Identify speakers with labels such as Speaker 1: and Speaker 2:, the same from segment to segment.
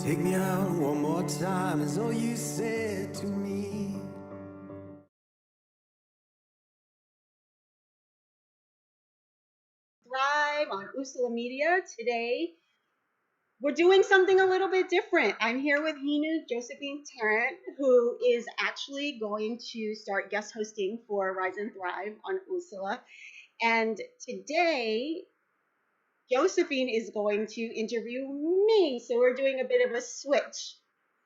Speaker 1: Take me out one more time is all you said to me.
Speaker 2: Thrive on USALA Media. Today, we're doing something a little bit different. I'm here with Henu, Josephine, Tarrant, who is actually going to start guest hosting for Rise and Thrive on USALA. And today, Josephine is going to interview me. So we're doing a bit of a switch.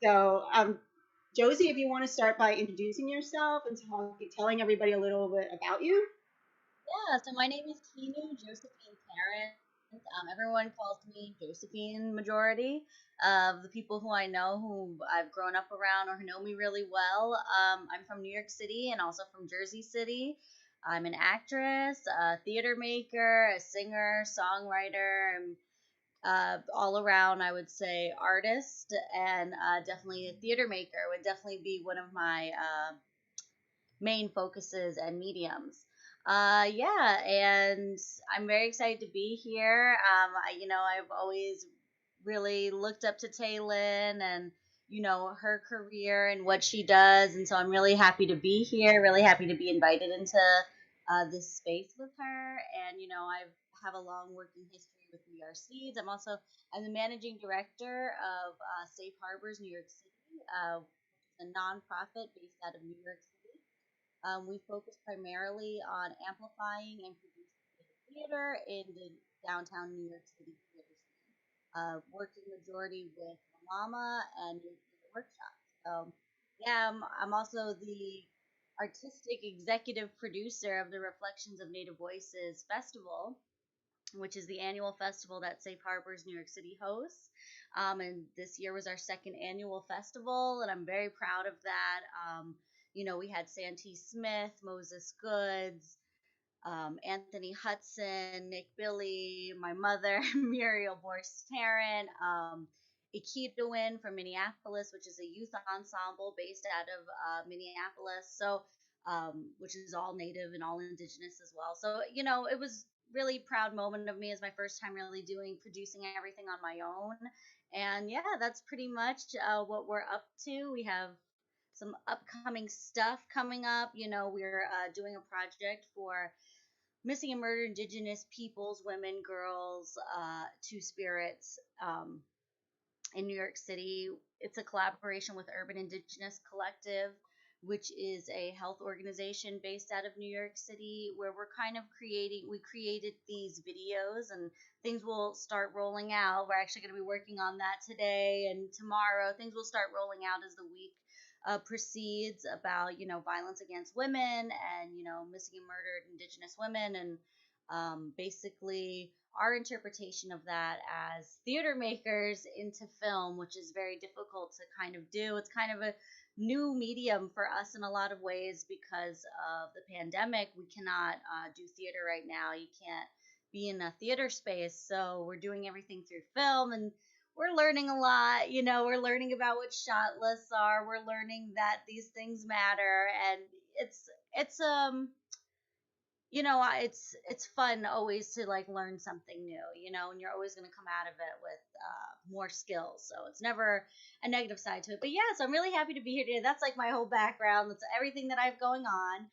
Speaker 2: So, Josie, if you want to start by introducing yourself and telling everybody a little bit about you.
Speaker 3: Yeah, so my name is Henu Josephine Tarrant. Everyone calls me Josephine majority of the people who I know who I've grown up around or who know me really well. I'm from New York City and also from Jersey City. I'm an actress, a theater maker, a singer, songwriter, and all around, I would say, artist and definitely a theater maker would definitely be one of my main focuses and mediums. Yeah, and I'm very excited to be here. I've always really looked up to Taylin and her career and what she does, and so I'm really happy to be here. Really happy to be invited into this space with her, and I have a long working history with We Are Seeds. I'm the managing director of Safe Harbors New York City, a nonprofit based out of New York City. We focus primarily on amplifying and producing theater in the downtown New York City theater scene, working majority with Mama and New Theater Workshops. So, yeah, I'm also the artistic executive producer of the Reflections of Native Voices Festival, which is the annual festival that Safe Harbors New York City hosts. And this year was our second annual festival, and I'm very proud of that. We had Santee Smith, Moses Goods, Anthony Hudson, Nick Billy, my mother, Muriel Borst Tarrant, Ikitawin from Minneapolis, which is a youth ensemble based out of Minneapolis. So, which is all native and all indigenous as well. So, it was really proud moment of me as my first time really producing everything on my own. And yeah, that's pretty much what we're up to. We have some upcoming stuff coming up. We're doing a project for missing and murdered Indigenous peoples, women, girls, two spirits in New York City. It's a collaboration with Urban Indigenous Collective, which is a health organization based out of New York City, where we created these videos and things will start rolling out. We're actually going to be working on that today and tomorrow. Things will start rolling out as the week proceeds about, violence against women and, missing and murdered Indigenous women and basically our interpretation of that as theater makers into film, which is very difficult to kind of do. It's kind of a new medium for us in a lot of ways because of the pandemic. We cannot do theater right now. You can't be in a theater space. So we're doing everything through film and we're learning a lot. We're learning about what shot lists are. We're learning that these things matter. And it's it's fun always to like learn something new, and you're always going to come out of it with more skills. So it's never a negative side to it. But yeah, so I'm really happy to be here today. That's like my whole background. That's everything that I have going on.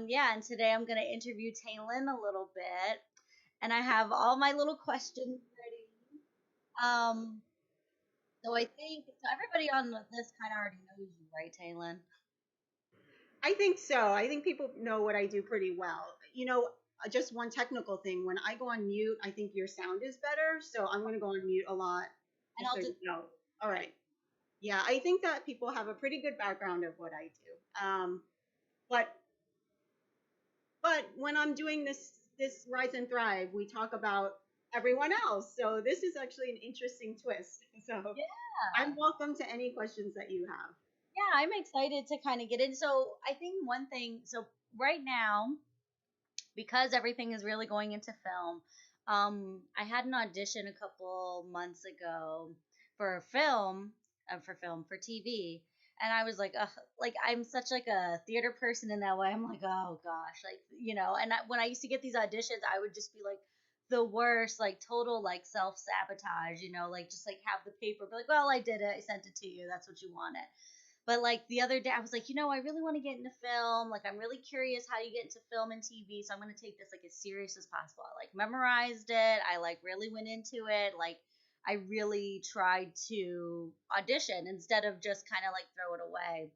Speaker 3: Yeah, and today I'm going to interview Taylin a little bit, and I have all my little questions ready. So I think so everybody on this kind of already knows you, right, Taylin?
Speaker 2: I think so. I think people know what I do pretty well. Just one technical thing. When I go on mute, I think your sound is better. So I'm going to go on mute a lot,
Speaker 3: And
Speaker 2: just
Speaker 3: I'll
Speaker 2: so you
Speaker 3: just
Speaker 2: know. All right. Yeah, I think that people have a pretty good background of what I do. But when I'm doing this Rise and Thrive, we talk about everyone else. So this is actually an interesting twist. So
Speaker 3: yeah.
Speaker 2: I'm welcome to any questions that you have.
Speaker 3: Yeah, I'm excited to kind of get in. So I think one thing, so right now, because everything is really going into film, I had an audition a couple months ago for a for TV, and I was like, ugh, like I'm such like a theater person in that way. I'm like, oh gosh, like when I used to get these auditions, I would just be like the worst, like total like self-sabotage, like just like have the paper be like, well, I did it, I sent it to you, that's what you wanted. But like the other day I was like, I really want to get into film. Like I'm really curious how you get into film and TV, so I'm going to take this like as serious as possible. I like memorized it, I like really went into it, like I really tried to audition instead of just kind of like throw it away.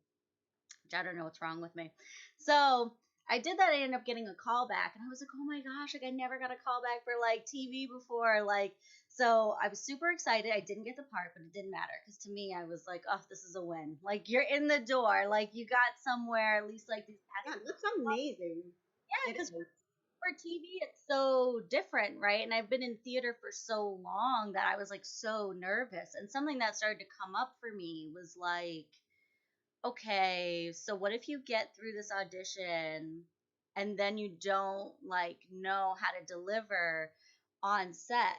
Speaker 3: I don't know what's wrong with me. So I did that. I ended up getting a call back, and I was like, oh my gosh, like I never got a call back for like TV before. Like, so I was super excited. I didn't get the part, but it didn't matter because to me, I was like, oh, this is a win. Like, you're in the door. Like, you got somewhere, at least like these
Speaker 2: Yeah,
Speaker 3: past.
Speaker 2: that's amazing.
Speaker 3: Yeah,
Speaker 2: It
Speaker 3: because
Speaker 2: is.
Speaker 3: for TV, it's so different, right? And I've been in theater for so long that I was like so nervous. And something that started to come up for me was like, okay, so what if you get through this audition and then you don't like know how to deliver on set?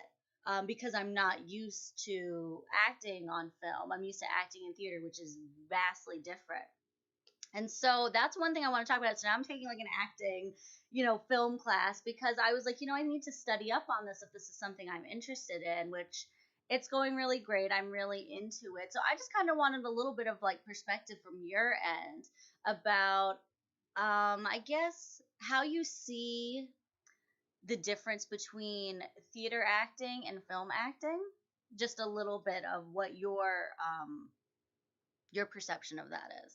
Speaker 3: Because I'm not used to acting on film. I'm used to acting in theater, which is vastly different. And so that's one thing I want to talk about. So now I'm taking like an acting, film class because I was like, I need to study up on this if this is something I'm interested in, which it's going really great. I'm really into it. So I just kind of wanted a little bit of like perspective from your end about, I guess, how you see the difference between theater acting and film acting. Just a little bit of what your perception of that is.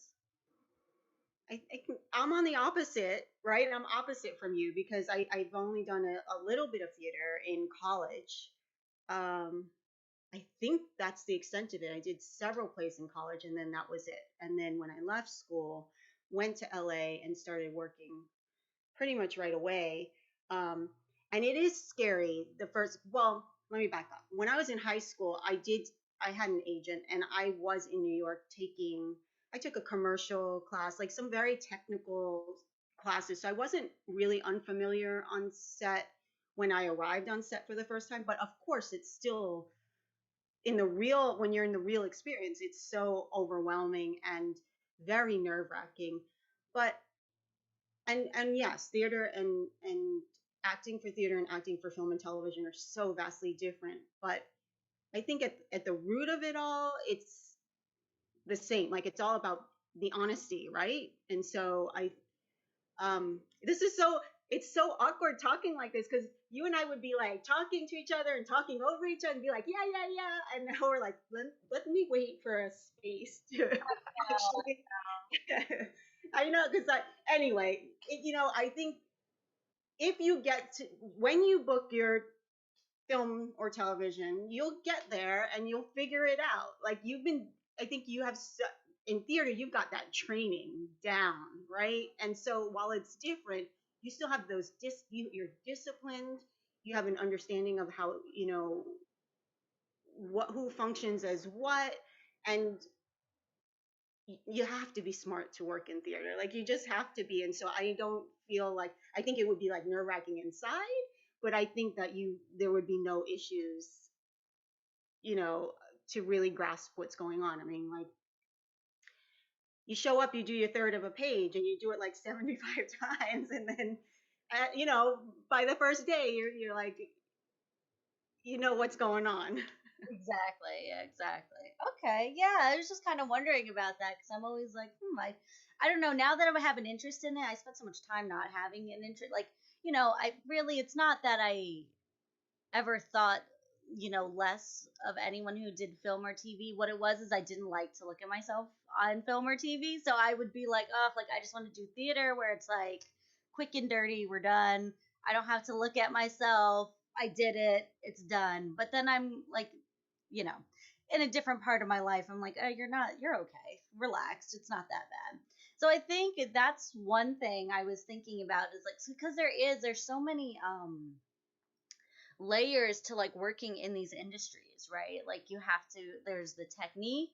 Speaker 2: I'm on the opposite, right? I'm opposite from you because I've only done a little bit of theater in college. Um, I think that's the extent of it. I did several plays in college, and then that was it. And then when I left school, went to LA and started working pretty much right away. Um, and it is scary. Well, let me back up. When I was in high school, I had an agent, and I was in New York I took a commercial class, like some very technical classes. So I wasn't really unfamiliar on set when I arrived on set for the first time. But of course, it's still when you're in the real experience, it's so overwhelming and very nerve wracking. But and yes, theater and acting for theater and acting for film and television are so vastly different. But I think at the root of it all, it's the same. Like it's all about the honesty, right? And so this is so it's so awkward talking like this because you and I would be like talking to each other and talking over each other and be like, yeah, yeah, yeah. And now we're like, let me wait for a space to actually. I know, because anyway, I think if you get to, when you book your film or television, you'll get there and you'll figure it out. Like I think you have, in theater, you've got that training down, right? And so while it's different, you still have you're disciplined, you have an understanding of how, who functions as what, and you have to be smart to work in theater. Like you just have to be. And so I don't feel like I think it would be like nerve wracking inside, but I think that there would be no issues, you know, to really grasp what's going on. I mean, like you show up, you do your third of a page, and you do it like 75 times, and then, by the first day, you're like, you know what's going on.
Speaker 3: Exactly. Yeah, exactly. Okay. Yeah, I was just kind of wondering about that because I'm always like, I don't know. Now that I have an interest in it, I spent so much time not having an interest. Like, I really, it's not that I ever thought, less of anyone who did film or TV. What it was is I didn't like to look at myself on film or TV. So I would be like, oh, like I just want to do theater where it's like quick and dirty, we're done. I don't have to look at myself. I did it. It's done. But then I'm like, you know, in a different part of my life, I'm like, oh, you're okay. Relaxed. It's not that bad. So I think that's one thing I was thinking about is like, because there's so many, layers to like working in these industries, right? Like there's the technique,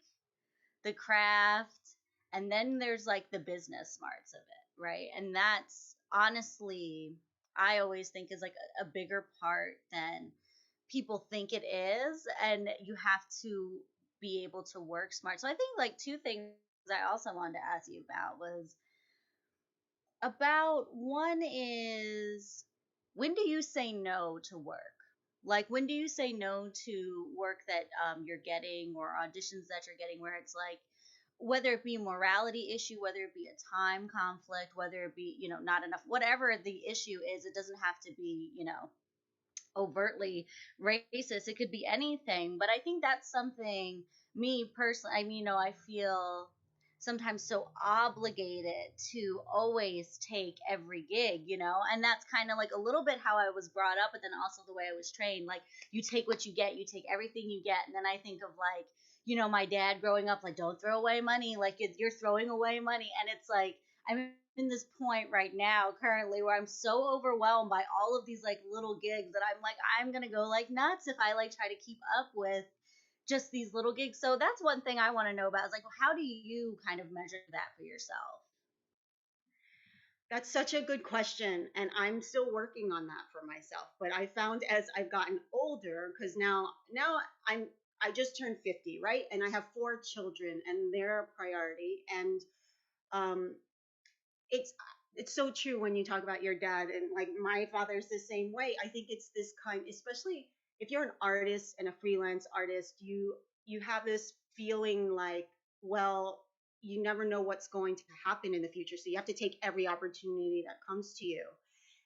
Speaker 3: the craft, and then there's like the business smarts of it, right? And that's honestly, I always think is like a bigger part than people think it is. And you have to be able to work smart. So I think like two things I also wanted to ask you about was about one is when do you say no to work? Like, when do you say no to work that you're getting, or auditions that you're getting, where it's like, whether it be a morality issue, whether it be a time conflict, whether it be, not enough, whatever the issue is, it doesn't have to be, overtly racist. It could be anything. But I think that's something, me personally, I mean, I feel sometimes so obligated to always take every gig, and that's kind of like a little bit how I was brought up, but then also the way I was trained. Like, you take what you get, you take everything you get. And then I think of, like, my dad growing up, like, don't throw away money, like, you're throwing away money. And it's like, I'm in this point right now currently where I'm so overwhelmed by all of these, like, little gigs, that I'm like, I'm gonna go like nuts if I, like, try to keep up with just these little gigs. So that's one thing I want to know about, is like, well, how do you kind of measure that for yourself?
Speaker 2: That's such a good question, and I'm still working on that for myself. But I found as I've gotten older, because now I just turned 50, right? And I have 4 children, and they're a priority. And um, it's it's so true when you talk about your dad, and like my father's the same way. I think it's this kind, especially if you're an artist and a freelance artist, you have this feeling like, well, you never know what's going to happen in the future, so you have to take every opportunity that comes to you.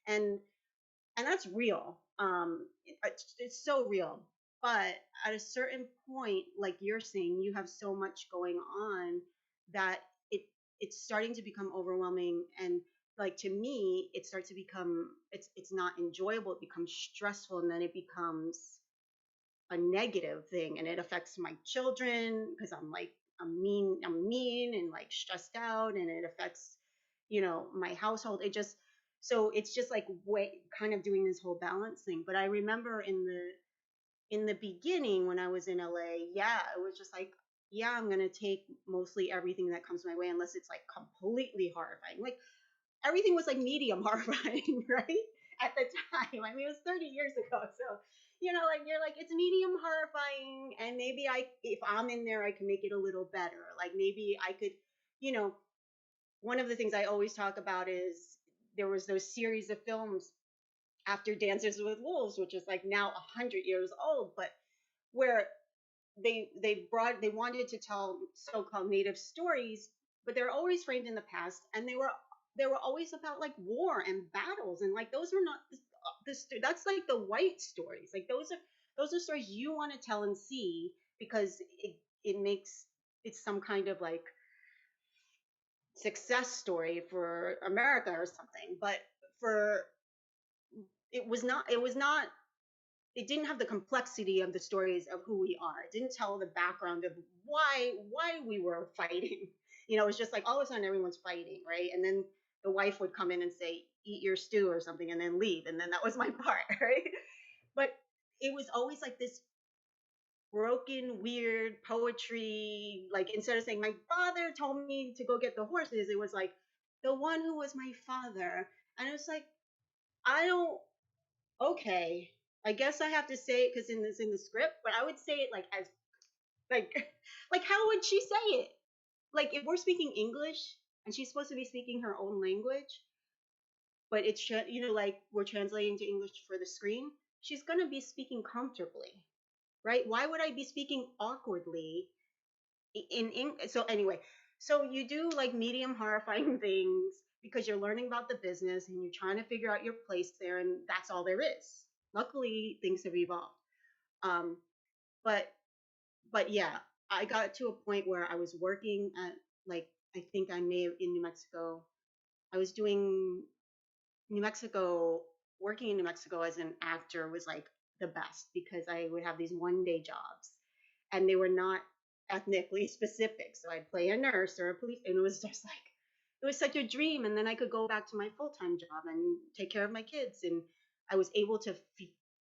Speaker 2: And that's real. It's so real. But at a certain point, like you're saying, you have so much going on that it's starting to become overwhelming. And like, to me, it starts to become, it's not enjoyable. It becomes stressful, and then it becomes a negative thing, and it affects my children because I'm mean and like stressed out, and it affects my household. So it's just like way kind of doing this whole balance thing. But I remember in the beginning when I was in LA, yeah, it was just like, yeah, I'm gonna take mostly everything that comes my way, unless it's like completely horrifying. Like, everything was like medium horrifying, right? At the time. I mean, it was 30 years ago. So, like, you're like, it's medium horrifying, and maybe if I'm in there, I can make it a little better. Like, maybe I could, you know, one of the things I always talk about is there was those series of films after Dances with Wolves, which is like now 100 years old, but where they wanted to tell so-called native stories, but they're always framed in the past, and they were always about like war and battles, and like those are not that's like the white stories. Like, those are stories you want to tell and see, because it makes it's some kind of like success story for America or something. But for it was not it didn't have the complexity of the stories of who we are. It didn't tell the background of why we were fighting. It was just like all of a sudden everyone's fighting, right? And then the wife would come in and say, "Eat your stew" or something, and then leave, and then that was my part, right? But it was always like this broken, weird poetry. Like, instead of saying my father told me to go get the horses, it was like the one who was my father, and it's like, I don't okay, I guess I have to say it because in the script, but I would say it like as like like how would she say it? Like, if we're speaking English and she's supposed to be speaking her own language, but like we're translating to English for the screen, she's gonna be speaking comfortably, right? Why would I be speaking awkwardly in English? So anyway, so you do like medium horrifying things because you're learning about the business and you're trying to figure out your place there, and that's all there is. Luckily, things have evolved. Um, but but yeah, I got to a point where I was working at, like, I think I may have in New Mexico. I was doing New Mexico, working in New Mexico as an actor was like the best, because I would have these 1-day jobs, and they were not ethnically specific. So I'd play a nurse or a police, and it was just like, it was such a dream. And then I could go back to my full-time job and take care of my kids, and I was able to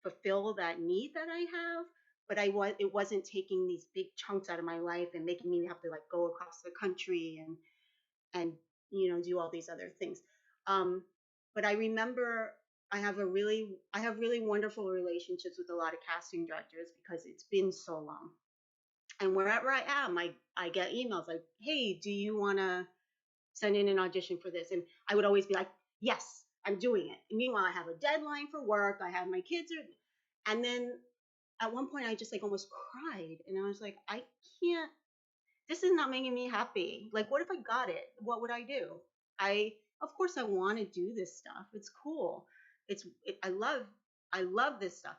Speaker 2: fulfill that need that I have. But it wasn't taking these big chunks out of my life and making me have to like go across the country and do all these other things. Um, but I remember I have really wonderful relationships with a lot of casting directors because it's been so long. And wherever I am, I get emails like, "Hey, do you want to send in an audition for this?" And I would always be like, "Yes, I'm doing it." And meanwhile, I have a deadline for work. I have my kids, And then at one point I just like almost cried, and I was like, I can't, this is not making me happy. Like, what if I got it? What would I do? I, of course, I want to do this stuff. It's cool. I love this stuff.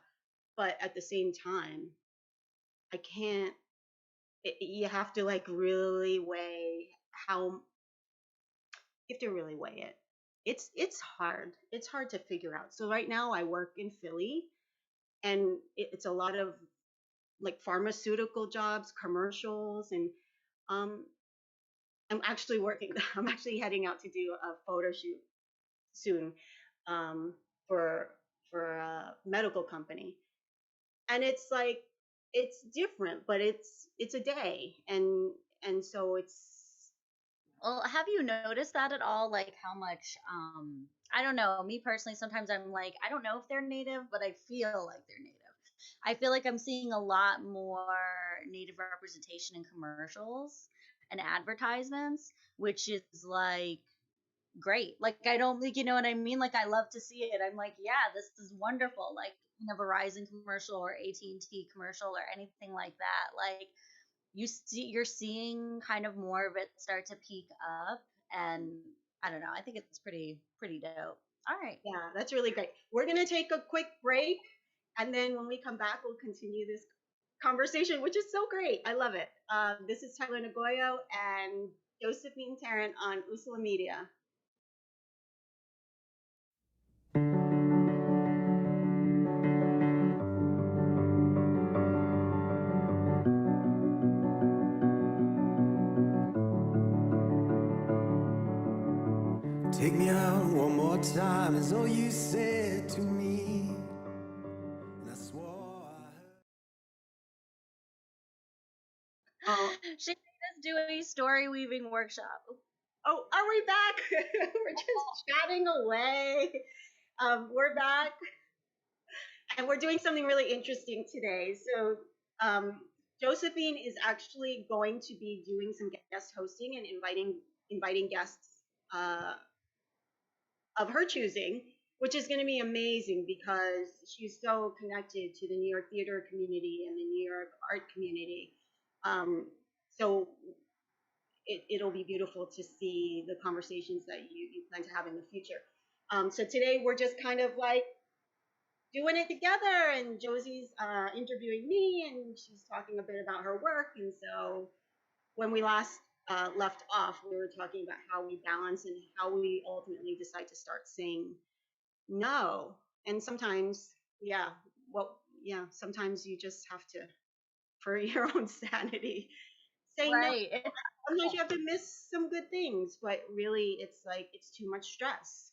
Speaker 2: But at the same time, I can't, you have to like really weigh how, you have to really weigh it. It's hard. It's hard to figure out. So right now I work in Philly, and it's a lot of like pharmaceutical jobs, commercials, and um, I'm actually working. I'm actually heading out to do a photo shoot soon, um, for a medical company, and it's like it's different, but it's a day, and so it's
Speaker 3: Well, have you noticed that at all? Like how much, I don't know, me personally, sometimes I'm like, I don't know if they're native, but I feel like they're native. I feel like I'm seeing a lot more native representation in commercials and advertisements, which is like great. Like I don't think, you know what I mean? Like I love to see it. I'm like, yeah, this is wonderful. Like in a Verizon commercial or AT&T commercial or anything like that. Like you're seeing kind of more of it start to peak up, and I don't know, I think it's pretty dope. All right.
Speaker 2: yeah, that's really great. We're gonna take a quick break, and then when we come back, we'll continue this conversation, which is so great. I love it. This is Tyler Nagoyo and Josephine Tarrant on USALA Media.
Speaker 1: Take me out one more time is all you said to me. And I swore I heard.
Speaker 2: Oh,
Speaker 3: She made us do a story weaving workshop.
Speaker 2: oh, are we back? We're just chatting away. We're back, and we're doing something really interesting today. So, um, Josephine is actually going to be doing some guest hosting and inviting guests uh, of her choosing, which is going to be amazing because she's so connected to the New York theater community and the New York art community. Um, so it'll be beautiful to see the conversations that you plan to have in the future. So today we're just kind of like doing it together, and Josie's interviewing me, and she's talking a bit about her work. And so when we last left off, we were talking about how we balance and how we ultimately decide to start saying no. And sometimes, yeah, yeah, sometimes you just have to, for your own sanity, say no.
Speaker 3: Right.
Speaker 2: Sometimes you have to miss some good things, but really it's like it's too much stress.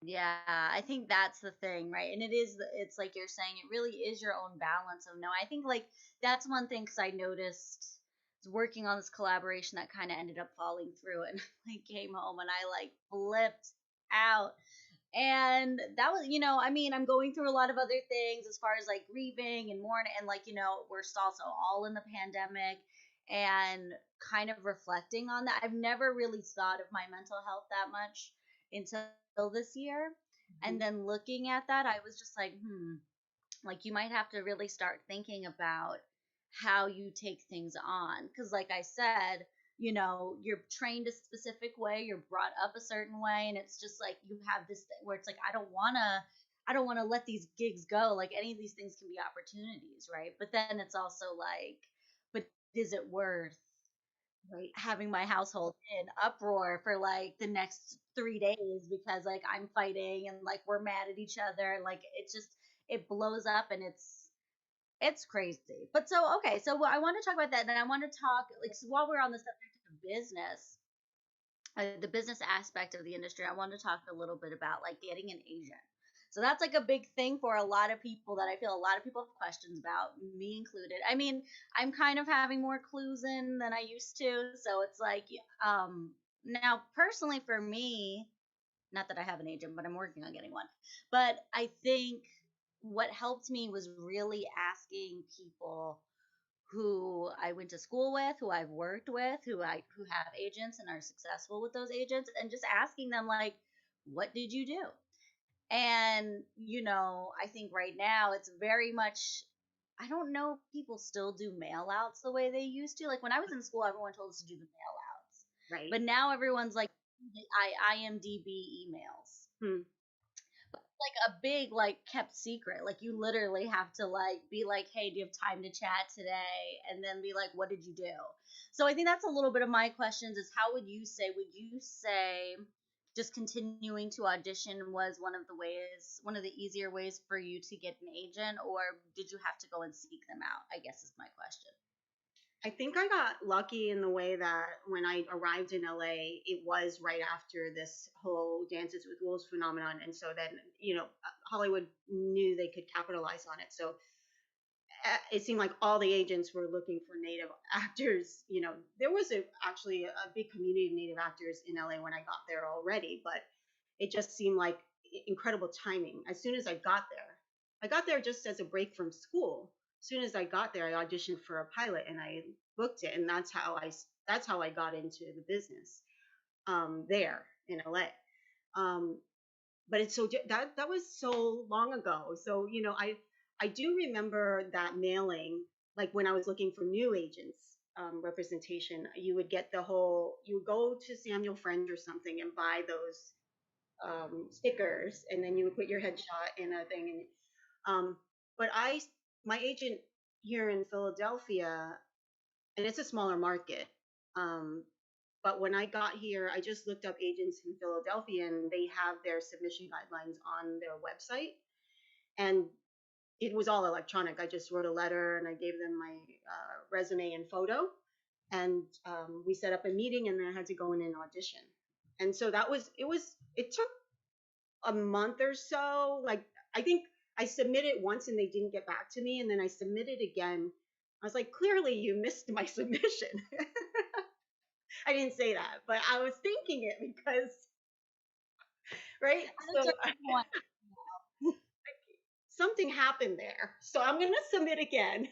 Speaker 3: Yeah, I think that's the thing, right? And it's like you're saying, it really is your own balance of no. I think like that's one thing because I noticed working on this collaboration that kind of ended up falling through, and I came home and I like flipped out. And that was, I mean, I'm going through a lot of other things as far as like grieving and mourning, and like, we're also all in the pandemic, and kind of reflecting on that. I've never really thought of my mental health that much until this year.
Speaker 2: Mhm.
Speaker 3: And then looking at that, I was just like, like you might have to really start thinking about how you take things on. Because, like I said, you're trained a specific way, you're brought up a certain way, and it's just like you have this thing where it's like, I don't want to let these gigs go. Like any of these things can be opportunities, right? But then it's also like, but is it worth
Speaker 2: Right.
Speaker 3: having my household in uproar for like the next 3 days because like I'm fighting and like we're mad at each other? Like it blows up, and it's crazy. But so okay, so I want to talk about that, and I want to talk like, so while we're on the subject of business, the business aspect of the industry, I want to talk a little bit about like getting an agent. So that's like a big thing for a lot of people that I feel a lot of people have questions about, me included. I mean, I'm kind of having more clues in than I used to, so it's like, now personally for me, not that I have an agent, but I'm working on getting one. But I think what helped me was really asking people who I went to school with, who I've worked with, who have agents and are successful with those agents, and just asking them like, what did you do? And, I think right now it's very much, I don't know if people still do mail outs the way they used to. Like when I was in school, everyone told us to do the mail outs.
Speaker 2: Right.
Speaker 3: But now everyone's like, IMDb emails.
Speaker 2: Hmm.
Speaker 3: Like a big like kept secret. Like you literally have to like be like, hey, do you have time to chat today? And then be like, what did you do? So I think that's a little bit of my questions is how would you say just continuing to audition was one of the easier ways for you to get an agent, or did you have to go and seek them out? I guess is my question.
Speaker 2: I think I got lucky in the way that when I arrived in LA, it was right after this whole Dances with Wolves phenomenon. And so then, Hollywood knew they could capitalize on it. So it seemed like all the agents were looking for native actors. There was actually a big community of native actors in LA when I got there already, but it just seemed like incredible timing. As soon as I got there just as a break from school. As soon as I got there, I auditioned for a pilot and I booked it, and that's how I got into the business there in LA. Um, but it's that was so long ago. So I do remember that mailing, like when I was looking for new agents representation. You would get you would go to Samuel Friend or something and buy those stickers, and then you would put your headshot in a thing. And but my agent here in Philadelphia, and it's a smaller market. Um, but when I got here, I just looked up agents in Philadelphia, and they have their submission guidelines on their website. And it was all electronic. I just wrote a letter and I gave them my resume and photo. And we set up a meeting, and then I had to go in and audition. And so it took a month or so. Like, I think I submitted once and they didn't get back to me. And then I submitted again. I was like, clearly you missed my submission. I didn't say that, but I was thinking it because, right? So something happened there. So I'm going to submit again.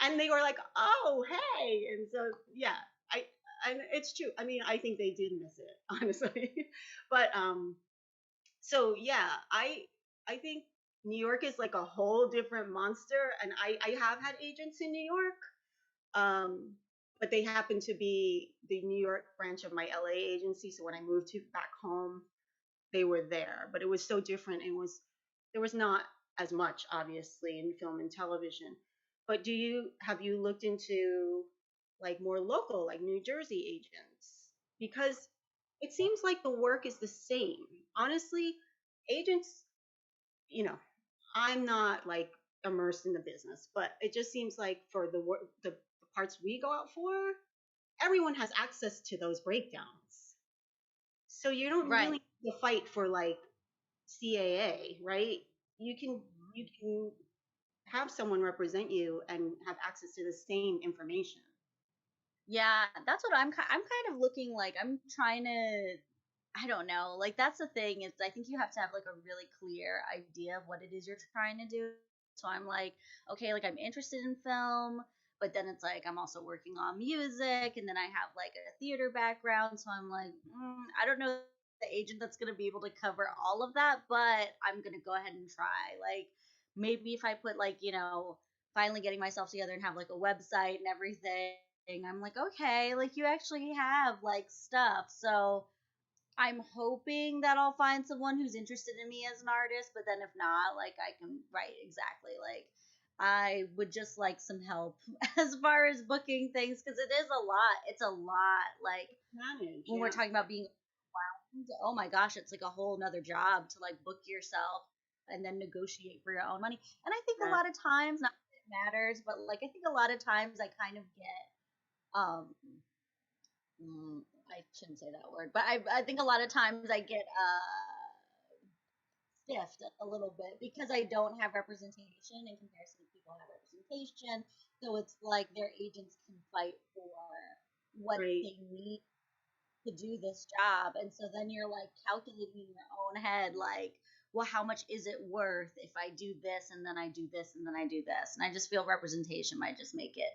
Speaker 2: And they were like, oh, hey. And so, yeah, and it's true. I mean, I think they did miss it, honestly. But, so yeah, I think New York is like a whole different monster. And I have had agents in New York. But they happen to be the New York branch of my LA agency. So when I moved back home, they were there. But it was so different. There was not as much, obviously, in film and television. But have you looked into like more local, like New Jersey agents? Because it seems like the work is the same. Honestly, agents, you know, I'm not like immersed in the business, but it just seems like for the parts we go out for, everyone has access to those breakdowns. So you don't
Speaker 3: Right.
Speaker 2: really need to fight for like CAA, right? You can have someone represent you and have access to the same information.
Speaker 3: Yeah, that's what I'm kind of looking like. I'm trying to, I don't know. Like that's the thing is I think you have to have like a really clear idea of what it is you're trying to do. So I'm like, okay, like I'm interested in film, but then it's like I'm also working on music, and then I have like a theater background. So I'm like, I don't know the agent that's gonna be able to cover all of that, but I'm gonna go ahead and try. Like maybe if I put like finally getting myself together and have like a website and everything, I'm like, okay, like you actually have like stuff. So I'm hoping that I'll find someone who's interested in me as an artist, but then if not, like I can write exactly. Like I would just like some help as far as booking things because it is a lot. It's a lot. Like
Speaker 2: Manage,
Speaker 3: when we're
Speaker 2: yeah.
Speaker 3: talking about being overwhelmed, oh my gosh, it's like a whole nother job to like book yourself and then negotiate for your own money. And I think a
Speaker 2: Yeah.
Speaker 3: lot of times, not that it matters, but like I think a lot of times I kind of get um I shouldn't say that word, but I think a lot of times I get stiffed a little bit because I don't have representation in comparison to people who have representation. So it's like their agents can fight for what
Speaker 2: Right.
Speaker 3: they need to do this job. And so then you're like calculating in your own head, like, well, how much is it worth if I do this and then I do this and then I do this? And I just feel representation might just make it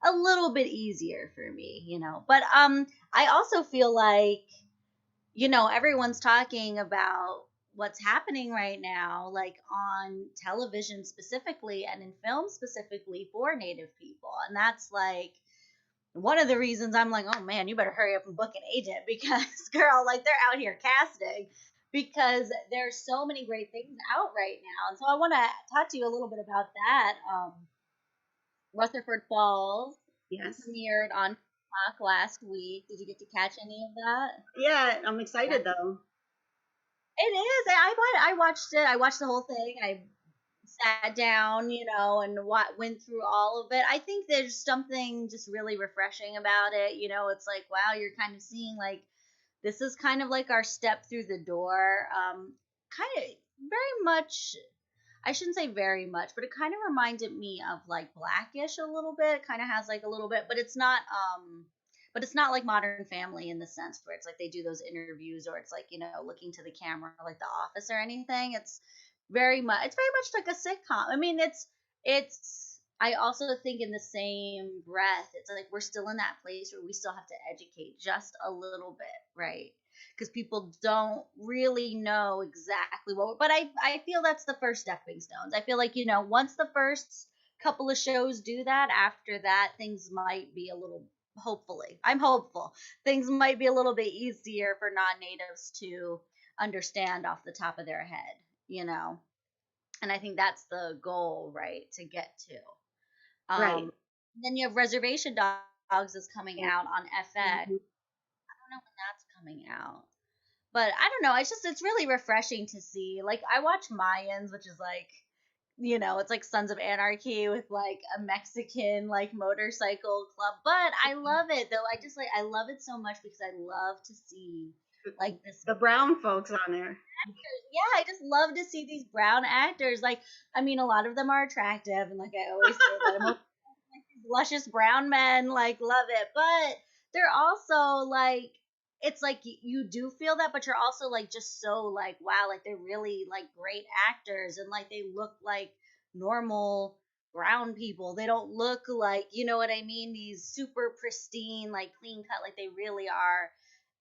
Speaker 3: a little bit easier for me. But I also feel like everyone's talking about what's happening right now, like on television specifically and in film specifically for Native people. And that's like one of the reasons I'm like, oh man, you better hurry up and book an agent because, girl, like they're out here casting because there's so many great things out right now. And so I want to talk to you a little bit about that. Rutherford Falls
Speaker 2: Yes.
Speaker 3: premiered on Peacock last week. Did you get to catch any of that?
Speaker 2: Yeah, I'm excited though.
Speaker 3: It is. I watched it. I watched the whole thing. I sat down, and went through all of it. I think there's something just really refreshing about it. It's like, wow, you're kind of seeing like this is kind of like our step through the door. Kind of very much. I shouldn't say very much, but it kind of reminded me of like Blackish a little bit. It kind of has like a little bit, but it's not. But it's not like Modern Family in the sense where it's like they do those interviews or it's like looking to the camera like The Office or anything. It's very much like a sitcom. I mean, it's I also think in the same breath, it's like we're still in that place where we still have to educate just a little bit, right? Because people don't really know exactly but I feel that's the first stepping stones. I feel like, once the first couple of shows do that, after that, things might be a little, hopefully, I'm hopeful, things might be a little bit easier for non natives to understand off the top of their head, you know? And I think that's the goal, right, to get to.
Speaker 2: Right.
Speaker 3: Then you have Reservation Dogs is coming out on FX.
Speaker 2: Mhm.
Speaker 3: I don't know when that's coming out, but I don't know. It's really refreshing to see. Like I watch Mayans, which is like it's like Sons of Anarchy with like a Mexican like motorcycle club. But I love it though. I love it so much because I love to see like this.
Speaker 2: The brown folks on there.
Speaker 3: Yeah, I just love to see these brown actors. Like, I mean, a lot of them are attractive, and like I always say that I'm like these luscious brown men, like love it. But they're also like, it's like you do feel that, but you're also like just so like wow, like they're really like great actors, and like they look like normal brown people. They don't look like what I mean. These super pristine, like clean cut, like they really are,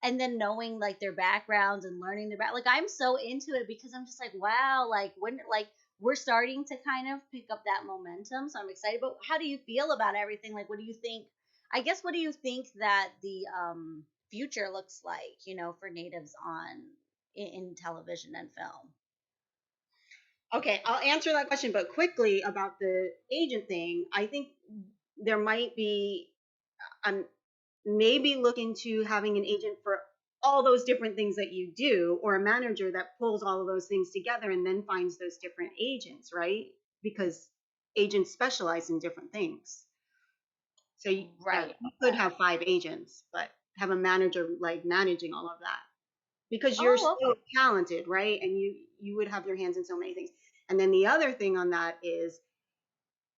Speaker 3: and then knowing like their backgrounds and learning their like I'm so into it because I'm just like wow, like when like we're starting to kind of pick up that momentum, so I'm excited. But how do you feel about everything? Like what do you think, I guess, what do you think that the future looks like, for natives on in television and film?
Speaker 2: Okay, I'll answer that question, but quickly about the agent thing. I think there might be, I'm maybe look into having an agent for all those different things that you do, or a manager that pulls all of those things together and then finds those different agents, right? Because agents specialize in different things. So
Speaker 3: Right.
Speaker 2: you could have 5 agents, but have a manager like managing all of that because you're
Speaker 3: Oh,
Speaker 2: so talented, right? And you would have your hands in so many things. And then the other thing on that is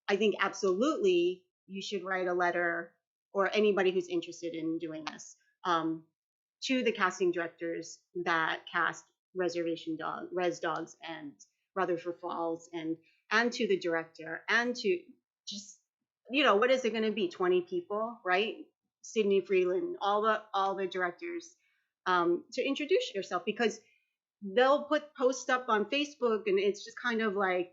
Speaker 2: I think absolutely you should write a letter, or anybody who's interested in doing this, to the casting directors that cast Res Dogs and Rutherford Falls, and to the director, and to just what is it going to be, 20 people, right? Sydney Freeland, all the directors, to introduce yourself, because they'll put posts up on Facebook and it's just kind of like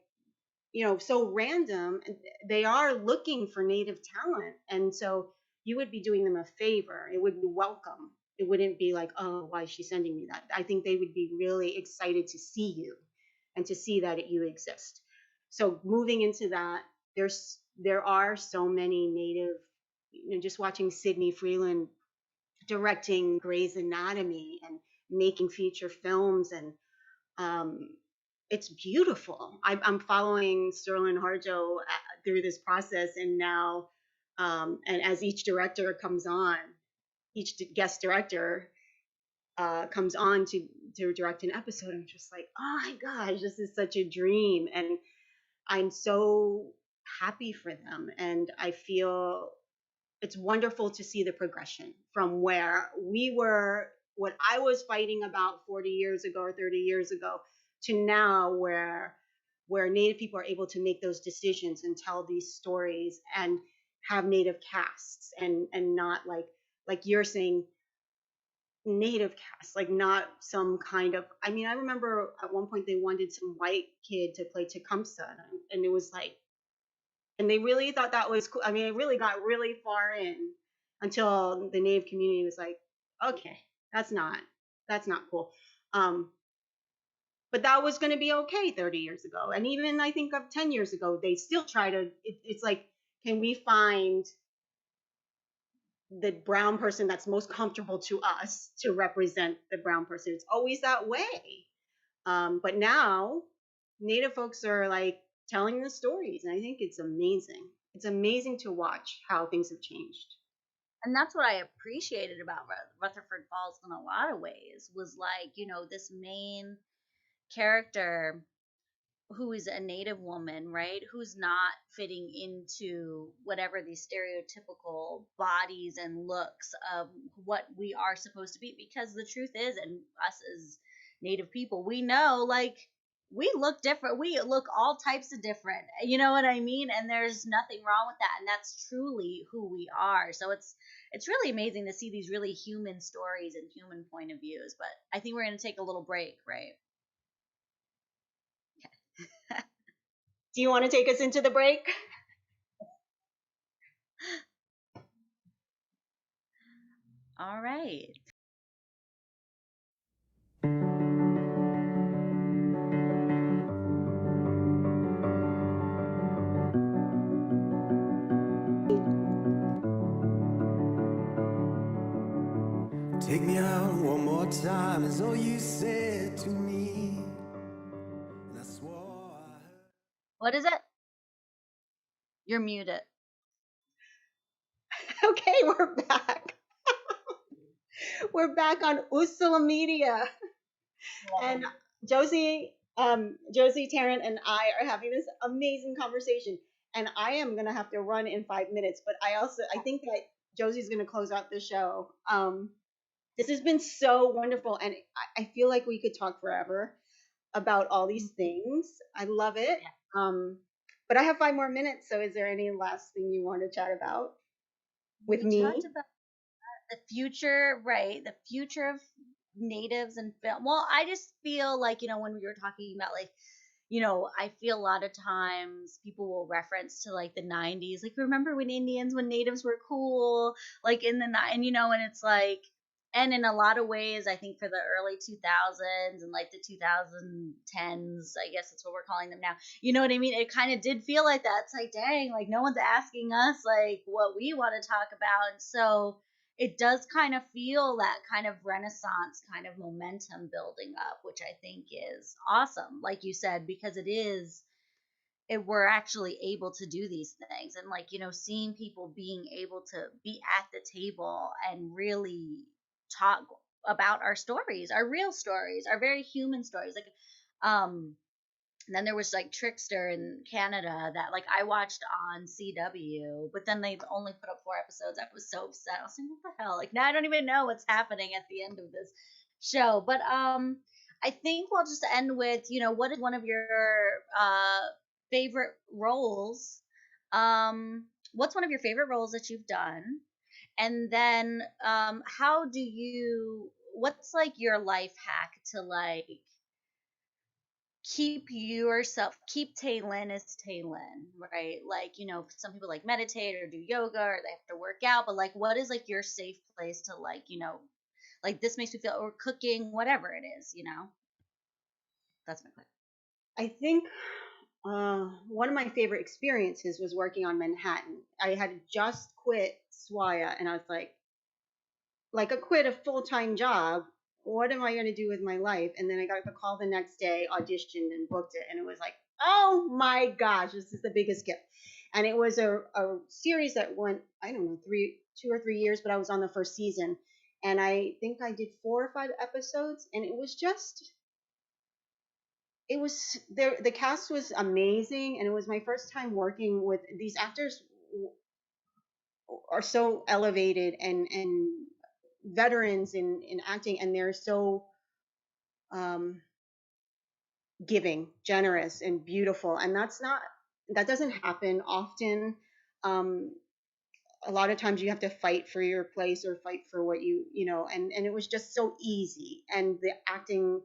Speaker 2: so random. They are looking for native talent, and so you would be doing them a favor. It would be welcome. It wouldn't be like, oh, why is she sending me that? I think they would be really excited to see you and to see that you exist. So moving into that, there are so many native, just watching Sydney Freeland directing Grey's Anatomy and making feature films, and um, it's beautiful. I'm following Sterling Harjo through this process, and now, and as each director comes on, each guest director comes on to direct an episode, I'm just like, oh my gosh, this is such a dream, and I'm so happy for them, and I feel it's wonderful to see the progression from where we were, what I was fighting about 40 years ago or 30 years ago, to now where Native people are able to make those decisions and tell these stories and have Native casts, and not like you're saying, native cast, like not some kind of. I mean, I remember at one point they wanted some white kid to play Tecumseh, and it was like, and they really thought that was cool. I mean, it really got really far in until the native community was like, okay, that's not cool. Um, but that was going to be okay 30 years ago, and even I think of 10 years ago, they still try to. It's like, can we find the brown person that's most comfortable to us to represent the brown person? It's always that way. But now native folks are like telling the stories, and I think it's amazing. It's amazing to watch how things have changed.
Speaker 3: And that's what I appreciated about Rutherford Falls in a lot of ways, was like, this main character who is a native woman, right? Who's not fitting into whatever these stereotypical bodies and looks of what we are supposed to be. Because the truth is, and us as native people, we know, like, we look different. We look all types of different. You know what I mean? And there's nothing wrong with that. And that's truly who we are. So it's really amazing to see these really human stories and human point of views. But I think we're going to take a little break, right?
Speaker 2: Do you want to take us into the break?
Speaker 3: All right.
Speaker 1: Take me out one more time is all you said to me. And I swore I heard.
Speaker 3: What is it? You're muted.
Speaker 2: Okay, we're back. We're back on USALA Media, and Josie, Tarrant, and I are having this amazing conversation. And I am gonna have to run in 5 minutes, but I think that Josie's gonna close out the show. This has been so wonderful, and I feel like we could talk forever about all these things. I love it. But I have 5 more minutes, so is there any last thing you want to chat about with
Speaker 3: We
Speaker 2: me?
Speaker 3: talked about the future, right? The future of natives and film. Well, I just feel like, when we were talking about, like, I feel a lot of times people will reference to like the 90s, like, remember when natives were cool, like in the and and it's like, and in a lot of ways, I think for the early 2000s and like the 2010s, I guess that's what we're calling them now. You know what I mean? It kind of did feel like that. It's like, dang, like no one's asking us like what we want to talk about. And so it does kind of feel that kind of renaissance kind of momentum building up, which I think is awesome, like you said, because we're actually able to do these things. And like, seeing people being able to be at the table and really talk about our stories, our real stories, our very human stories. Like, and then there was like Trickster in Canada that like I watched on CW, but then they only put up 4 episodes. I was so upset. I was like, what the hell? Like, now I don't even know what's happening at the end of this show. But I think we'll just end with, what is one of your favorite roles? What's one of your favorite roles that you've done? And then what's like your life hack to like keep Taylin as Taylin, right? Like, some people like meditate or do yoga or they have to work out, but like, what is like your safe place to like, like this makes me feel, or cooking, whatever it is, That's my question.
Speaker 2: I think one of my favorite experiences was working on Manhattan. I had just quit SWAYA, and I was like I quit a full-time job. What am I going to do with my life? And then I got the call the next day, auditioned and booked it, and it was like, oh my gosh, this is the biggest gift. And it was a series that went, I don't know, 2 or 3 years, but I was on the first season, and I think I did 4 or 5 episodes, and it was there. The cast was amazing, and it was my first time working with these actors. Are so elevated and veterans in acting, and they're so giving, generous, and beautiful, and that doesn't happen often. um a lot of times you have to fight for your place or fight for what you know, and it was just so easy. And the acting,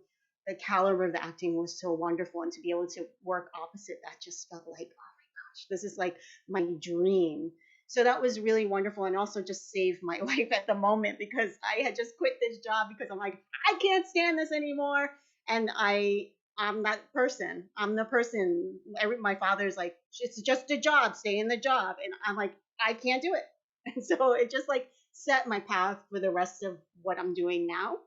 Speaker 2: the caliber of the acting was so wonderful. And to be able to work opposite that just felt like, oh my gosh, this is like my dream. So that was really wonderful, and also just saved my life at the moment, because I had just quit this job because I'm like, I can't stand this anymore. And I'm that person. I'm the person. My father's like, it's just a job, stay in the job. And I'm like, I can't do it. And so it just like set my path for the rest of what I'm doing now.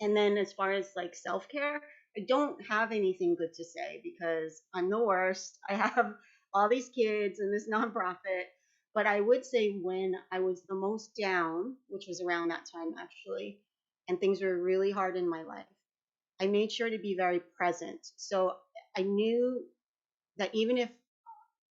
Speaker 2: And then as far as like self care, I don't have anything good to say because I'm the worst. I have all these kids and this nonprofit. But I would say when I was the most down, which was around that time actually, and things were really hard in my life, I made sure to be very present. So I knew that even if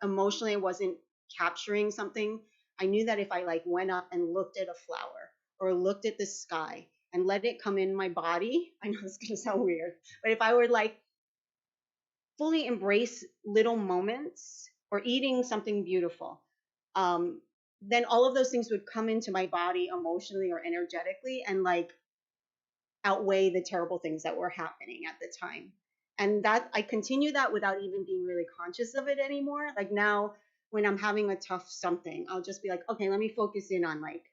Speaker 2: emotionally I wasn't capturing something, I knew that if I like went up and looked at a flower or looked at the sky and let it come in my body, I know this is gonna sound weird, but if I would like fully embrace little moments or eating something beautiful, then all of those things would come into my body emotionally or energetically and like outweigh the terrible things that were happening at the time. And that I continue that without even being really conscious of it anymore. Like now, when I'm having a tough something, I'll just be like, okay, let me focus in on like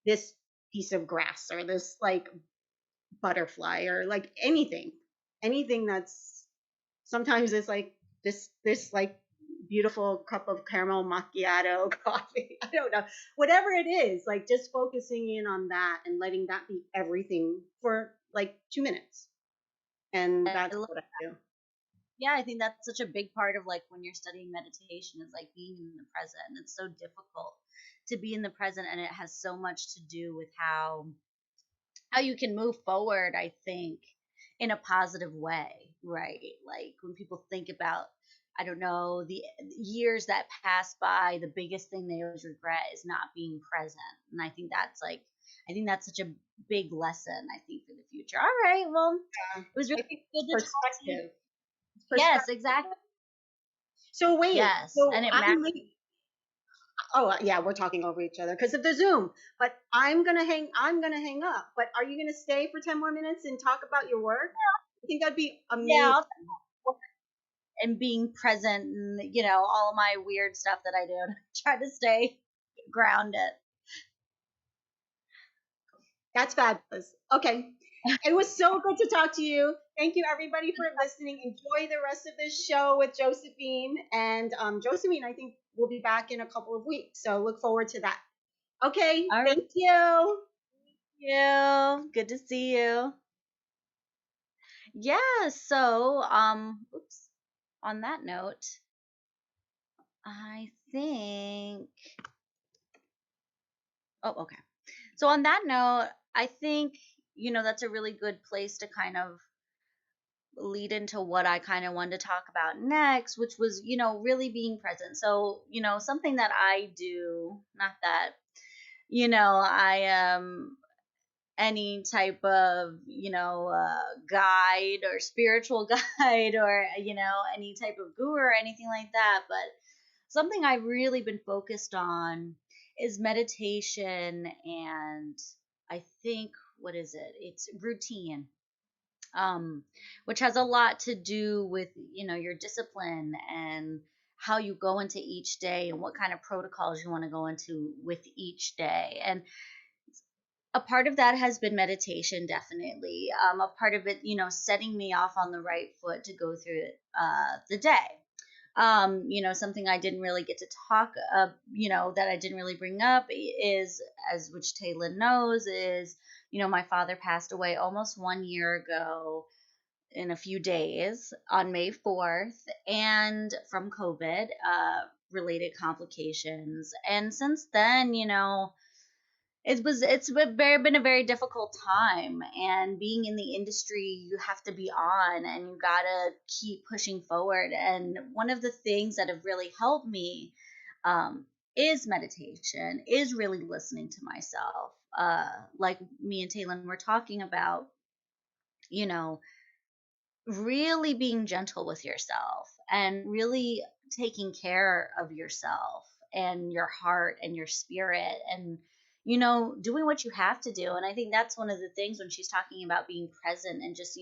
Speaker 2: this piece of grass or this like butterfly or like anything that's sometimes it's like this like beautiful cup of caramel macchiato coffee. I don't know. Whatever it is, like just focusing in on that and letting that be everything for like 2 minutes. And
Speaker 3: I
Speaker 2: that's
Speaker 3: love,
Speaker 2: what I do.
Speaker 3: yeah, I think that's such a big part of like when you're studying meditation is like being in the present. And it's so difficult to be in the present, and it has so much to do with how you can move forward, I think, in a positive way, right? Like when people think about, I don't know, the years that pass by, the biggest thing they always regret is not being present. And I think that's such a big lesson, I think, for the future. All right. Well,
Speaker 2: Yeah.
Speaker 3: it was really
Speaker 2: I think
Speaker 3: good to talk to you.
Speaker 2: perspective.
Speaker 3: Yes,
Speaker 2: Perspective.
Speaker 3: exactly.
Speaker 2: So wait,
Speaker 3: Yes.
Speaker 2: so
Speaker 3: And it
Speaker 2: I
Speaker 3: matters.
Speaker 2: might. Oh yeah, we're talking over each other because of the Zoom. But I'm gonna hang up. But are you gonna stay for 10 more minutes and talk about your work? I think that'd be
Speaker 3: Yeah.
Speaker 2: amazing.
Speaker 3: And being present and, all of my weird stuff that I do to try to stay grounded.
Speaker 2: That's fabulous. Okay. It was so good to talk to you. Thank you, everybody, for listening. Enjoy the rest of this show with Josephine. And Josephine, I think, will be back in a couple of weeks. So look forward to that. Okay.
Speaker 3: All right.
Speaker 2: Thank you.
Speaker 3: You. Good to see you. Yeah, so oops. On that note, I think oh, okay. So on that note, I think, that's a really good place to kind of lead into what I kind of wanted to talk about next, which was, really being present. So, something that I do, not that, I am any type of, guide or spiritual guide or, any type of guru or anything like that. But something I've really been focused on is meditation. And I think, what is it? It's routine, which has a lot to do with, your discipline and how you go into each day and what kind of protocols you want to go into with each day. And a part of that has been meditation, definitely. A part of it, setting me off on the right foot to go through the day. Something I didn't really get to talk, that I didn't really bring up is, as which Taylor knows, is, my father passed away almost 1 year ago in a few days on May 4th, and from COVID related complications. And since then, been a very difficult time, and being in the industry, you have to be on and you gotta keep pushing forward. And one of the things that have really helped me is meditation, is really listening to myself, like me and Taylor were talking about, you know really being gentle with yourself and really taking care of yourself and your heart and your spirit, and doing what you have to do. And I think that's one of the things when she's talking about being present and just,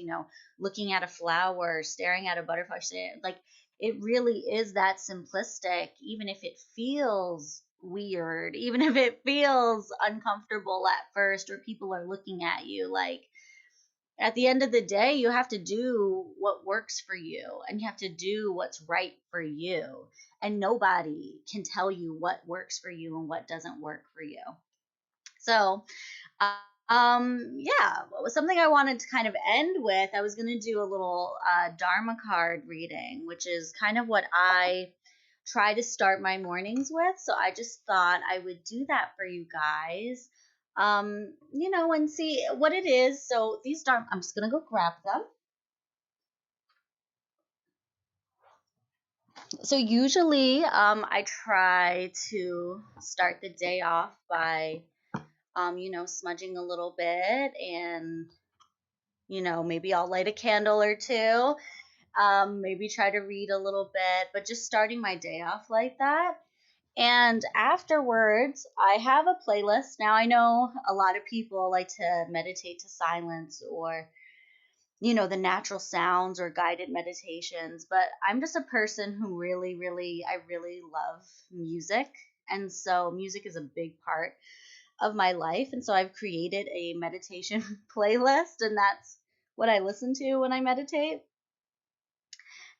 Speaker 3: looking at a flower, staring at a butterfly, like it really is that simplistic, even if it feels weird, even if it feels uncomfortable at first, or people are looking at you. Like, at the end of the day, you have to do what works for you, and you have to do what's right for you. And nobody can tell you what works for you and what doesn't work for you. So, yeah, what was something I wanted to kind of end with? I was going to do a little Dharma card reading, which is kind of what I try to start my mornings with. So I just thought I would do that for you guys, and see what it is. So these Dharma, I'm just going to go grab them. So usually, I try to start the day off by smudging a little bit, and, maybe I'll light a candle or two, maybe try to read a little bit, but just starting my day off like that. And afterwards, I have a playlist. Now, I know a lot of people like to meditate to silence, or, the natural sounds or guided meditations, but I'm just a person who I really love music. And so music is a big part of my life. And so I've created a meditation playlist, and that's what I listen to when I meditate.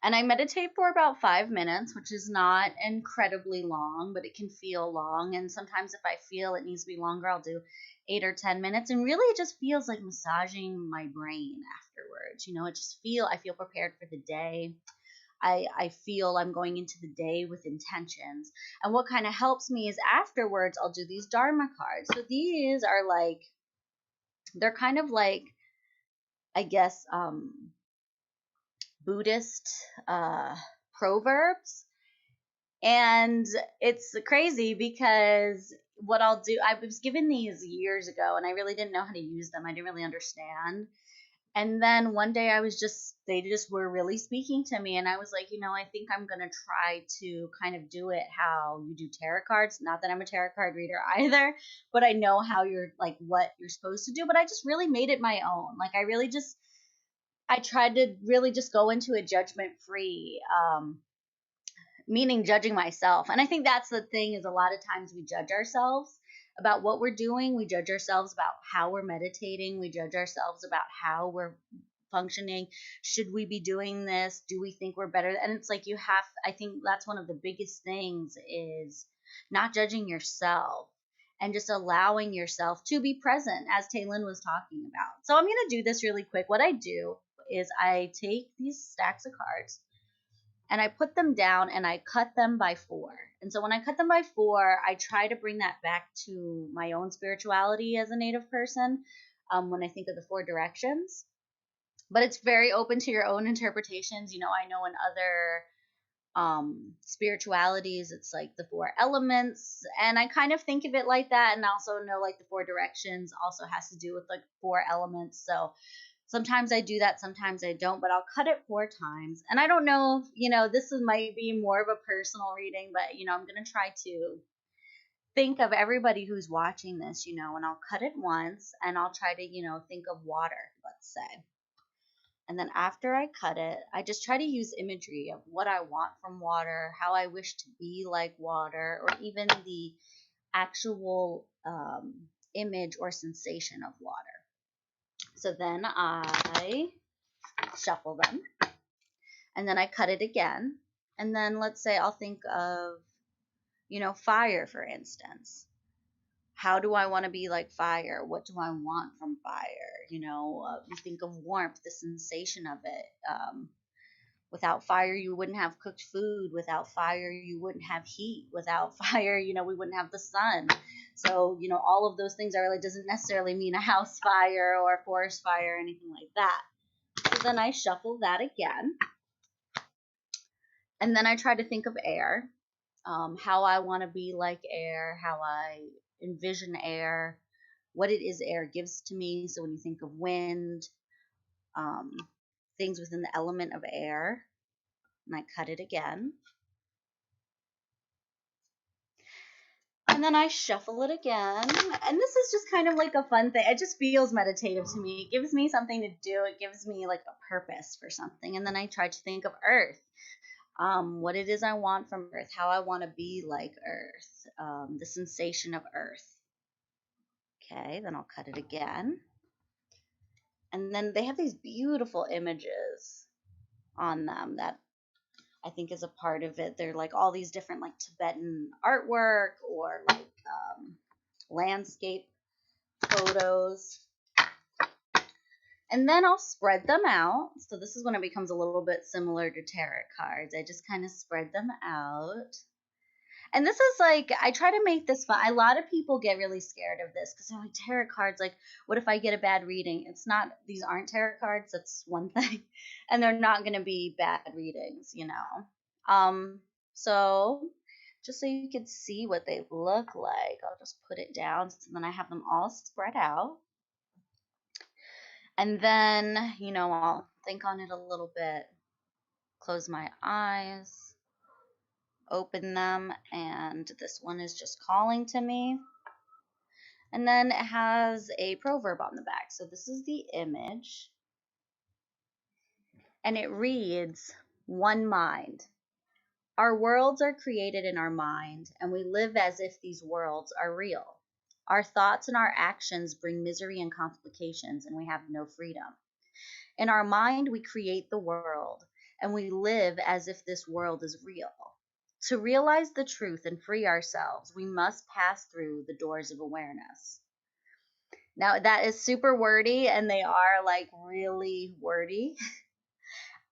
Speaker 3: And I meditate for about 5 minutes, which is not incredibly long, but it can feel long. And sometimes if I feel it needs to be longer, I'll do 8 or 10 minutes. And really, it just feels like massaging my brain afterwards. I feel prepared for the day. I feel I'm going into the day with intentions. And what kind of helps me is afterwards, I'll do these Dharma cards. So these are they're kind of like, I guess, Buddhist proverbs. And it's crazy because what I'll do, I was given these years ago and I really didn't know how to use them. I didn't really understand. And then one day they just were really speaking to me. And I was like, I think I'm going to try to kind of do it how you do tarot cards. Not that I'm a tarot card reader either, but I know how what you're supposed to do. But I just really made it my own. I tried to really just go into it judgment free, meaning judging myself. And I think that's the thing, is a lot of times we judge ourselves about what we're doing. We judge ourselves about how we're meditating. We judge ourselves about how we're functioning. Should we be doing this? Do we think we're better? And it's like I think that's one of the biggest things, is not judging yourself and just allowing yourself to be present, as Taylin was talking about. So I'm going to do this really quick. What I do is I take these stacks of cards and I put them down and I cut them by 4. And so when I cut them by 4, I try to bring that back to my own spirituality as a Native person, when I think of the 4 directions. But it's very open to your own interpretations. I know in other spiritualities, it's like the 4 elements. And I kind of think of it like that. And also know the 4 directions also has to do with 4 elements. So sometimes I do that, sometimes I don't, but I'll cut it 4 times. And I don't know, might be more of a personal reading, but, I'm going to try to think of everybody who's watching this, and I'll cut it once, and I'll try to, think of water, let's say. And then after I cut it, I just try to use imagery of what I want from water, how I wish to be like water, or even the actual image or sensation of water. So then I shuffle them, and then I cut it again. And then let's say I'll think of, fire, for instance. How do I want to be like fire? What do I want from fire? You think of warmth, the sensation of it. Without fire, you wouldn't have cooked food. Without fire, you wouldn't have heat. Without fire, we wouldn't have the sun. So, all of those things doesn't necessarily mean a house fire or a forest fire or anything like that. So then I shuffle that again. And then I try to think of air, how I want to be like air, how I envision air, what it is air gives to me. So when you think of wind, things within the element of air, and I cut it again. And then I shuffle it again. And this is just kind of like a fun thing. It just feels meditative to me. It gives me something to do. It gives me like a purpose for something. And then I try to think of Earth, what it is I want from Earth, how I want to be like Earth, the sensation of Earth. Okay, then I'll cut it again. And then they have these beautiful images on them that I think is a part of it. They're like all these different like Tibetan artwork or like landscape photos. And then I'll spread them out. So this is when it becomes a little bit similar to tarot cards. I just kind of spread them out. And this is like, I try to make this fun. A lot of people get really scared of this because they're like, tarot cards, like, what if I get a bad reading? It's not, these aren't tarot cards. That's one thing. And they're not going to be bad readings, you know. So just so you can see what they look like, I'll just put it down. So then I have them all spread out. And then, you know, I'll think on it a little bit, close my eyes, open them, and this one is just calling to me. And then it has a proverb on the back. So this is the image. And it reads, "One mind. Our worlds are created in our mind, and we live as if these worlds are real. Our thoughts and our actions bring misery and complications, and we have no freedom. In our mind, we create the world, and we live as if this world is real. To realize the truth and free ourselves, we must pass through the doors of awareness." Now, that is super wordy, and they are like really wordy.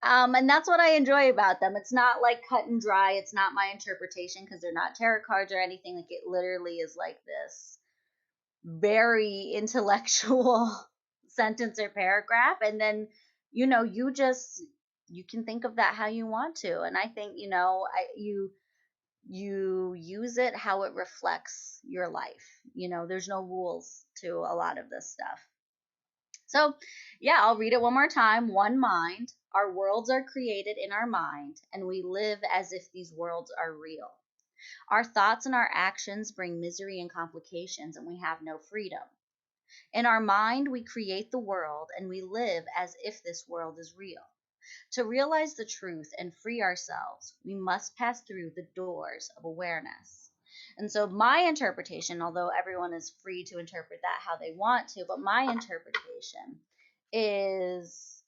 Speaker 3: And that's what I enjoy about them. It's not like cut and dry. It's not my interpretation because they're not tarot cards or anything. Like, it literally is like this very intellectual sentence or paragraph. And then, you know, you can think of that how you want to. And I think, you know, you use it how it reflects your life. You know, there's no rules to a lot of this stuff. So, yeah, I'll read it one more time. One mind. Our worlds are created in our mind, and we live as if these worlds are real. Our thoughts and our actions bring misery and complications, and we have no freedom. In our mind, we create the world, and we live as if this world is real. To realize the truth and free ourselves, we must pass through the doors of awareness. And so my interpretation, although everyone is free to interpret that how they want to, but my interpretation is,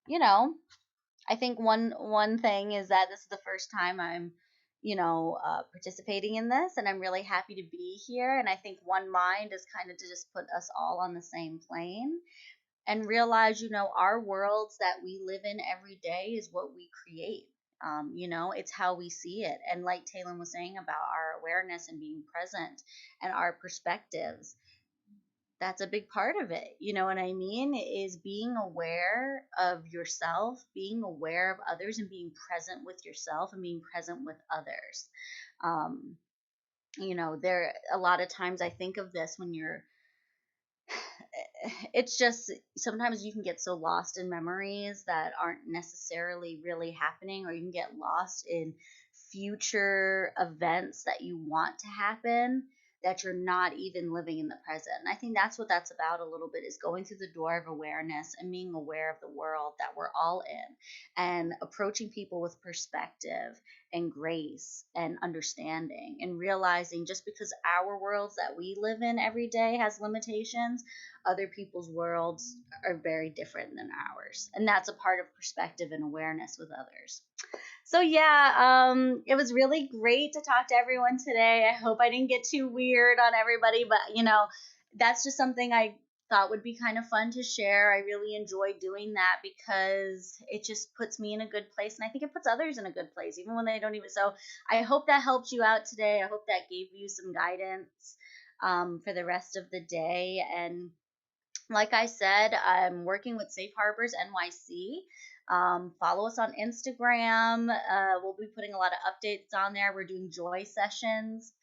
Speaker 3: you know, I think one thing is that this is the first time I'm, you know, participating in this, and I'm really happy to be here. And I think one mind is kind of to just put us all on the same plane and realize, you know, our worlds that we live in every day is what we create. You know, it's how we see it. And like Taylor was saying about our awareness and being present and our perspectives, that's a big part of it. You know what I mean? Is being aware of yourself, being aware of others, and being present with yourself and being present with others. You know, there a lot of times I think of this when it's just sometimes you can get so lost in memories that aren't necessarily really happening, or you can get lost in future events that you want to happen that you're not even living in the present. And I think that's what that's about a little bit, is going through the door of awareness and being aware of the world that we're all in, and approaching people with perspective and grace and understanding, and realizing just because our worlds that we live in every day has limitations, other people's worlds are very different than ours. And that's a part of perspective and awareness with others. So yeah, it was really great to talk to everyone today. I hope I didn't get too weird on everybody, but you know, that's just something I thought would be kind of fun to share. I really enjoy doing that because it just puts me in a good place, and I think it puts others in a good place, even when they don't even. So I hope that helped you out today. I hope that gave you some guidance for the rest of the day. And like I said, I'm working with Safe Harbors NYC. Follow us on Instagram. We'll be putting a lot of updates on there. We're doing joy sessions,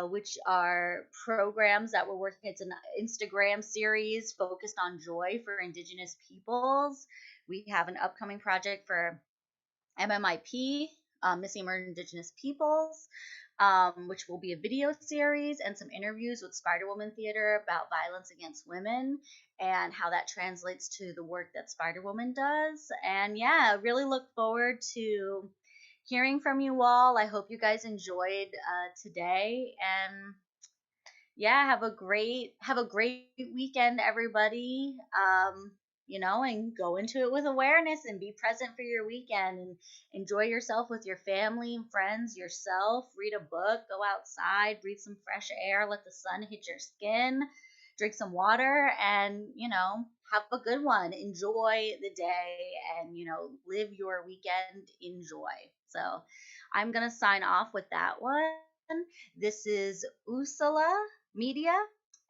Speaker 3: which are programs that we're working. It's an Instagram series focused on joy for Indigenous peoples. We have an upcoming project for MMIP, Missing Emerging Indigenous Peoples. which will be a video series and some interviews with Spider Woman Theater about violence against women and how that translates to the work that Spider Woman does. And yeah, really look forward to hearing from you all. I hope you guys enjoyed today, and yeah, have a great weekend, everybody. And go into it with awareness and be present for your weekend and enjoy yourself with your family and friends, yourself. Read a book, go outside, breathe some fresh air, let the sun hit your skin, drink some water, and have a good one. Enjoy the day, and live your weekend in joy. So I'm gonna sign off with that one. This is USALA Media,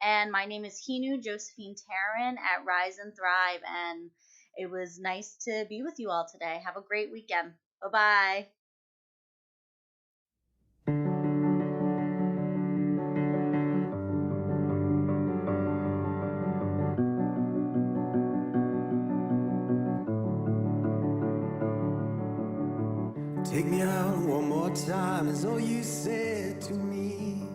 Speaker 3: and my name is Henu Josephine Tarrant at Rise and Thrive, and it was nice to be with you all today. Have a great weekend. Bye bye.
Speaker 1: Take me out one more time is all you said to me.